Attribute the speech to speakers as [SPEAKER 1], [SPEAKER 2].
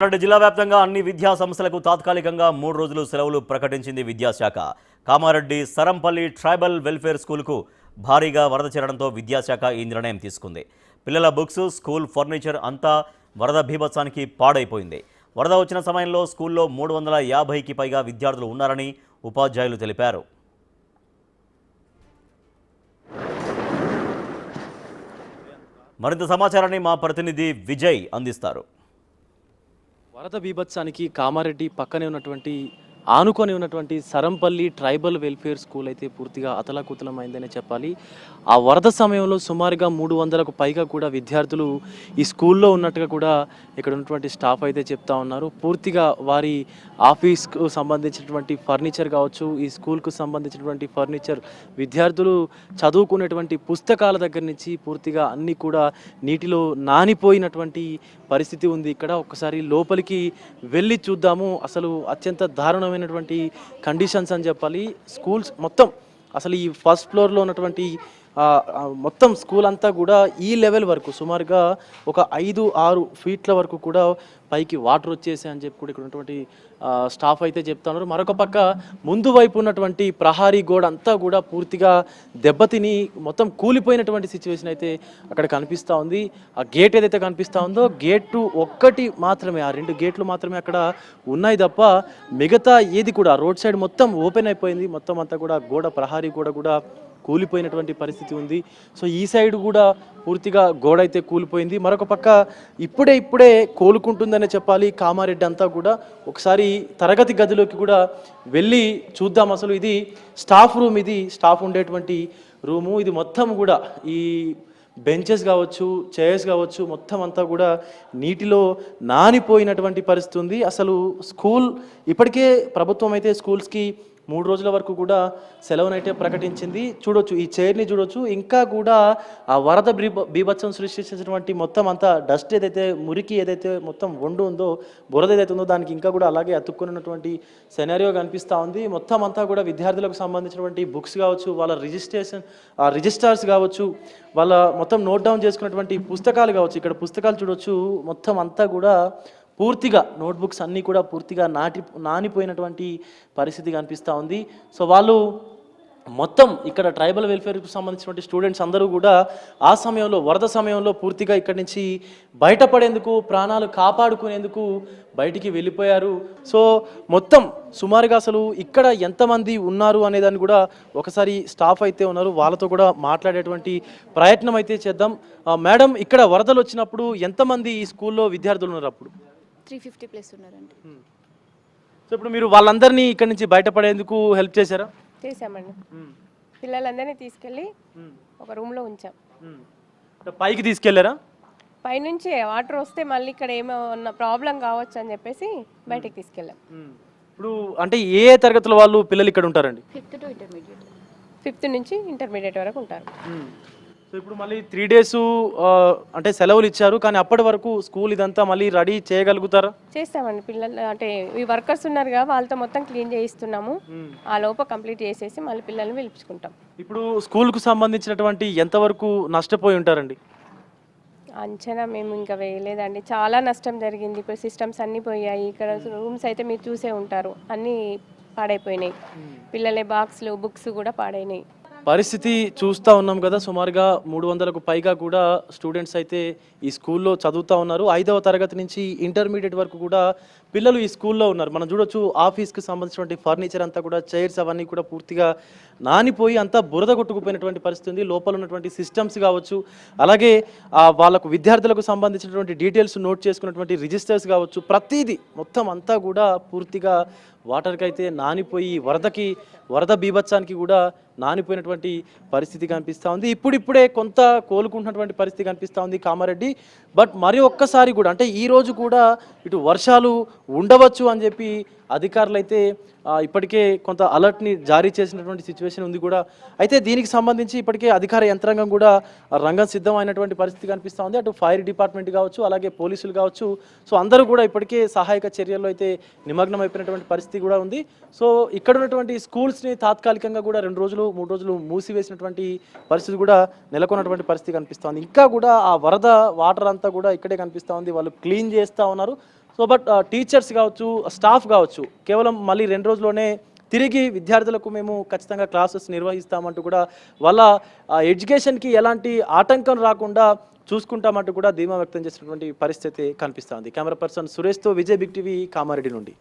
[SPEAKER 1] జిల్లా వ్యాప్తంగా అన్ని విద్యా సంస్థలకు తాత్కాలికంగా 3 రోజులు సెలవులు ప్రకటించింది విద్యాశాఖ. కామారెడ్డి సరంపల్లి ట్రైబల్ వెల్ఫేర్ స్కూల్కు భారీగా వరద చేరడంతో విద్యాశాఖ ఈ నిర్ణయం తీసుకుంది. పిల్లల బుక్స్, స్కూల్ ఫర్నిచర్ అంతా వరద బీభత్సానికి పాడైపోయింది. వరద వచ్చిన సమయంలో స్కూల్లో 350కి పైగా విద్యార్థులు ఉన్నారని ఉపాధ్యాయులు తెలిపారు. మరింత సమాచారాన్ని మా ప్రతినిధి విజయ్ అందిస్తారు.
[SPEAKER 2] వరద బీభత్సానికి కామారెడ్డి పక్కనే ఉన్నటువంటి ఆనుకొని ఉన్నటువంటి సరంపల్లి ట్రైబల్ వెల్ఫేర్ స్కూల్ అయితే పూర్తిగా అతలాకుతలమైందనే చెప్పాలి. ఆ వరద సమయంలో సుమారుగా 300కు పైగా కూడా విద్యార్థులు ఈ స్కూల్లో ఉన్నట్టుగా కూడా ఇక్కడ ఉన్నటువంటి స్టాఫ్ అయితే చెప్తా ఉన్నారు. పూర్తిగా వారి ఆఫీస్కు సంబంధించినటువంటి ఫర్నిచర్ కావచ్చు, ఈ స్కూల్కు సంబంధించినటువంటి ఫర్నిచర్, విద్యార్థులు చదువుకునేటువంటి పుస్తకాల దగ్గర నుంచి పూర్తిగా అన్నీ కూడా నీటిలో నానిపోయినటువంటి పరిస్థితి ఉంది. ఇక్కడ ఒకసారి లోపలికి వెళ్ళి చూద్దాము. అసలు అత్యంత దారుణమైనటువంటి కండిషన్స్ అని చెప్పాలి. స్కూల్స్ మొత్తం అసలు ఈ ఫస్ట్ ఫ్లోర్లో ఉన్నటువంటి మొత్తం స్కూల్ అంతా కూడా ఈ లెవెల్ వరకు సుమారుగా ఒక 5-6 ఫీట్ల వరకు కూడా పైకి వాటర్ వచ్చేసాయి అని చెప్పి కూడా ఇక్కడ ఉన్నటువంటి స్టాఫ్ అయితే చెప్తున్నారు. మరొక పక్క ముందు వైపు ఉన్నటువంటి ప్రహారీ గోడ అంతా కూడా పూర్తిగా దెబ్బతిని మొత్తం కూలిపోయినటువంటి సిచ్యువేషన్ అయితే అక్కడ కనిపిస్తూ ఉంది. ఆ గేట్ ఏదైతే కనిపిస్తూ ఉందో గేటు ఒక్కటి మాత్రమే, ఆ 2 గేట్లు మాత్రమే అక్కడ ఉన్నాయి తప్ప మిగతా ఏది కూడా రోడ్ సైడ్ మొత్తం ఓపెన్ అయిపోయింది. మొత్తం అంతా కూడా గోడ, ప్రహారీ గోడ కూడా కూలిపోయినటువంటి పరిస్థితి ఉంది. సో ఈ సైడ్ కూడా పూర్తిగా గోడ అయితే కూలిపోయింది. మరొక పక్క ఇప్పుడే కోలుకుంటుందనే చెప్పాలి కామారెడ్డి అంతా కూడా. ఒకసారి తరగతి గదిలోకి కూడా వెళ్ళి చూద్దాం. అసలు ఇది స్టాఫ్ రూమ్, ఇది స్టాఫ్ ఉండేటువంటి రూము. ఇది మొత్తం కూడా ఈ బెంచెస్ కావచ్చు, చైర్స్ కావచ్చు, మొత్తం అంతా కూడా నీటిలో నానిపోయినటువంటి పరిస్థితి ఉంది. అసలు స్కూల్ ఇప్పటికే ప్రభుత్వం అయితే స్కూల్స్కి 3 రోజుల వరకు కూడా సెలవునైతే ప్రకటించింది. చూడొచ్చు, ఈ చైర్ని చూడొచ్చు. ఇంకా కూడా ఆ వరద బీభత్సం సృష్టించినటువంటి మొత్తం అంతా డస్ట్ ఏదైతే, మురికి ఏదైతే మొత్తం వండు ఉందో, బురద ఏదైతే ఉందో దానికి ఇంకా కూడా అలాగే అతుక్కున్నటువంటి సెనారియో కనిపిస్తూ ఉంది. మొత్తం అంతా కూడా విద్యార్థులకు సంబంధించినటువంటి బుక్స్ కావచ్చు, వాళ్ళ రిజిస్టర్స్ కావచ్చు, వాళ్ళ మొత్తం నోట్ డౌన్ చేసుకున్నటువంటి పుస్తకాలు కావచ్చు. ఇక్కడ పుస్తకాలు చూడొచ్చు, మొత్తం అంతా కూడా పూర్తిగా నోట్బుక్స్ అన్నీ కూడా పూర్తిగా నానిపోయినటువంటి పరిస్థితి కనిపిస్తూ ఉంది. సో వాళ్ళు మొత్తం ఇక్కడ ట్రైబల్ వెల్ఫేర్కి సంబంధించినటువంటి స్టూడెంట్స్ అందరూ కూడా ఆ సమయంలో, వరద సమయంలో పూర్తిగా ఇక్కడి నుంచి బయటపడేందుకు, ప్రాణాలు కాపాడుకునేందుకు బయటికి వెళ్ళిపోయారు. సో మొత్తం సుమారుగా అసలు ఇక్కడ ఎంతమంది ఉన్నారు అనేదాన్ని కూడా ఒకసారి స్టాఫ్ అయితే ఉన్నారు, వాళ్ళతో కూడా మాట్లాడేటువంటి ప్రయత్నం అయితే చేద్దాం. మేడం, ఇక్కడ వరదలు వచ్చినప్పుడు ఎంతమంది ఈ స్కూల్లో విద్యార్థులు ఉన్నారు? అప్పుడు
[SPEAKER 3] 350+ ఉన్నారండి.
[SPEAKER 2] సో ఇప్పుడు మీరు వాళ్ళందరినీ ఇక్కడ నుంచి బయటపడేందుకు హెల్ప్ చేశారా?
[SPEAKER 3] చేసామండి. పిల్లలందరినీ తీసుకెళ్ళి ఒక రూమ్లో ఉంచాం.
[SPEAKER 2] పైకి తీసుకెళ్లారా?
[SPEAKER 3] పైనుంచి వాటర్ వస్తే మళ్ళీ ఇక్కడ ఏమన్నా ప్రాబ్లం కావచ్చు అని చెప్పేసి బయటకు తీసుకెళ్ళాం.
[SPEAKER 2] ఇప్పుడు అంటే ఏ తరగతుల వాళ్ళు పిల్లలు ఇక్కడ ఉంటారండి?
[SPEAKER 3] 5th నుంచి ఇంటర్మీడియట్ వరకు ఉంటారు.
[SPEAKER 2] సో ఇప్పుడు మళ్ళీ 3 డేస్ అంటే సెలవులు ఇచ్చారు, కానీ అప్పటి వరకు స్కూల్ ఇదంతా మళ్ళీ రెడీ చేయగలుగుతారా?
[SPEAKER 3] చేస్తామండి. పిల్లలు అంటే ఈ వర్కర్స్ ఉన్నారుగా, వాళ్ళతో మొత్తం క్లీన్ చేయిస్తున్నాము. ఆ లోప కంప్లీట్ చేసేసి మళ్ళీ పిల్లల్ని పిలుచుకుంటాం.
[SPEAKER 2] ఇప్పుడు స్కూల్కు సంబంధించినటువంటి ఎంతవరకు నష్టపోయి ఉంటారండి?
[SPEAKER 3] అంచనా మేము ఇంకా వేయలేదండి. చాలా నష్టం జరిగింది. ఇప్పుడు సిస్టమ్స్ అన్నీ పోయాయి. ఇక్కడ రూమ్స్ అయితే మీరు చూసే ఉంటారు, అన్నీ పాడైపోయినాయి. పిల్లలే బాక్స్లు, బుక్స్ కూడా పాడైనాయి.
[SPEAKER 2] పరిస్థితి చూస్తూ ఉన్నాం కదా. సుమారుగా 300కు పైగా కూడా స్టూడెంట్స్ అయితే ఈ స్కూల్లో చదువుతూ ఉన్నారు. 5వ తరగతి నుంచి ఇంటర్మీడియట్ వరకు కూడా పిల్లలు ఈ స్కూల్లో ఉన్నారు. మనం చూడొచ్చు, ఆఫీస్కి సంబంధించినటువంటి ఫర్నిచర్ అంతా కూడా, చైర్స్ అవన్నీ కూడా పూర్తిగా నానిపోయి అంతా బురద కొట్టుకుపోయినటువంటి పరిస్థితి ఉంది. లోపల ఉన్నటువంటి సిస్టమ్స్ కావచ్చు, అలాగే వాళ్ళకు విద్యార్థులకు సంబంధించినటువంటి డీటెయిల్స్ నోట్ చేసుకున్నటువంటి రిజిస్టర్స్ కావచ్చు, ప్రతిదీ మొత్తం అంతా కూడా పూర్తిగా వాటర్కి అయితే నానిపోయి వరద బీభత్సానికి కూడా నానిపోయినటువంటి పరిస్థితి కనిపిస్తూ ఉంది. ఇప్పుడిప్పుడే కొంత కోలుకుంటున్నటువంటి పరిస్థితి కనిపిస్తూ ఉంది కామారెడ్డి. బట్ మరి ఒక్కసారి కూడా అంటే ఈరోజు కూడా ఇటు వర్షాలు ఉండవచ్చు అని చెప్పి అధికారులు అయితే ఇప్పటికే కొంత అలర్ట్ని జారీ చేసినటువంటి సిచ్యువేషన్ ఉంది కూడా. అయితే దీనికి సంబంధించి ఇప్పటికే అధికార యంత్రాంగం కూడా రంగం సిద్ధమైనటువంటి పరిస్థితి కనిపిస్తూ ఉంది. అటు ఫైర్ డిపార్ట్మెంట్ కావచ్చు, అలాగే పోలీసులు కావచ్చు, సో అందరూ కూడా ఇప్పటికే సహాయక చర్యల్లో అయితే నిమగ్నం అయిపోయినటువంటి పరిస్థితి కూడా ఉంది. సో ఇక్కడ ఉన్నటువంటి స్కూల్స్ని తాత్కాలికంగా కూడా 2 రోజులు 3 రోజులు మూసివేసినటువంటి పరిస్థితి కూడా నెలకొన్నటువంటి పరిస్థితి కనిపిస్తూ ఉంది. ఇంకా కూడా ఆ వరద వాటర్ అంతా కూడా ఇక్కడే కనిపిస్తూ ఉంది. వాళ్ళు క్లీన్ చేస్తూ ఉన్నారు. సో సో బట్ టీచర్స్ కావచ్చు, స్టాఫ్ కావచ్చు, కేవలం మళ్ళీ 2 రోజుల్లోనే తిరిగి విద్యార్థులకు మేము ఖచ్చితంగా క్లాసెస్ నిర్వహిస్తామంటూ కూడా వాళ్ళ ఎడ్యుకేషన్కి ఎలాంటి ఆటంకం రాకుండా చూసుకుంటామంటూ కూడా ధీమా వ్యక్తం చేసినటువంటి పరిస్థితి కనిపిస్తోంది. కెమెరా పర్సన్ సురేష్తో విజయ్, బిగ్ టీవీ, కామారెడ్డి నుండి.